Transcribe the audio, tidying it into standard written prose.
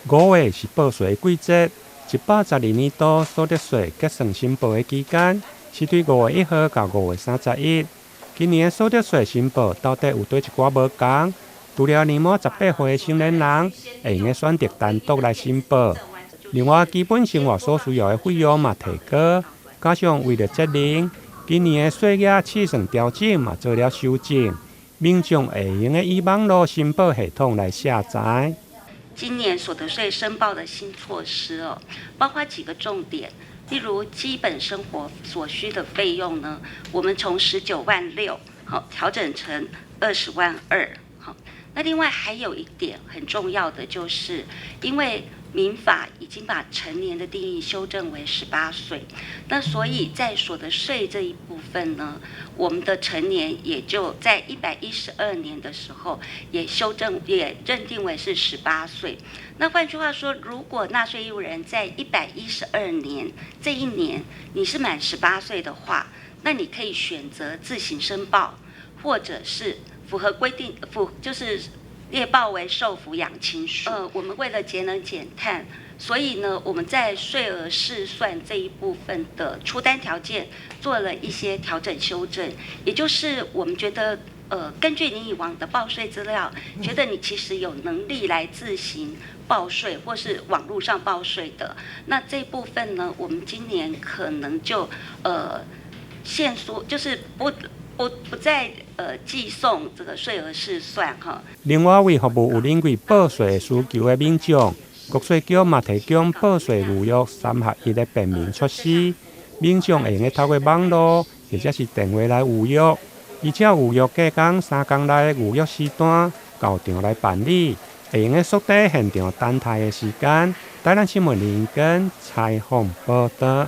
5月是报税季节，112年度所得税结算申报的期间是对5月1号到5月31日。今年的所得税申报到底有对一寡无同？除了年满18岁的成年人会用选择单独来申报，另外基本生活所需要的费用嘛提高，加上为了节能，今年的税额试算调整嘛做了修正，民众会用的以网络申报系统来下载。今年所得税申报的新措施包括几个重点，例如基本生活所需的费用呢，我们从19.6万调整成20.2万。那另外还有一点很重要的，就是因为民法已经把成年的定义修正为18岁，那所以在所得税这一部分呢，我们的成年也就在112年的时候也认定为是18岁。那换句话说，如果纳税义务人在112年这一年你是满18岁的话，那你可以选择自行申报，或者是符合规定就是列报为受抚养亲属。我们为了节能减碳，所以呢，我们在税额试算这一部分的出单条件做了一些调整修正，也就是我们觉得，根据你以往的报税资料，觉得你其实有能力来自行报税或是网络上报税的，那这一部分呢，我们今年可能就限缩，就是不再寄送这个税额试算哈。另外，为服务有领域报税需求的民众，国税局嘛提供报税预约3合1的便民措施，民众会用透过网络或者是电话来预约，而且预约隔工3天内的预约时段到场来办理，会用缩短现场等待的时间。台南新闻林根采访报道。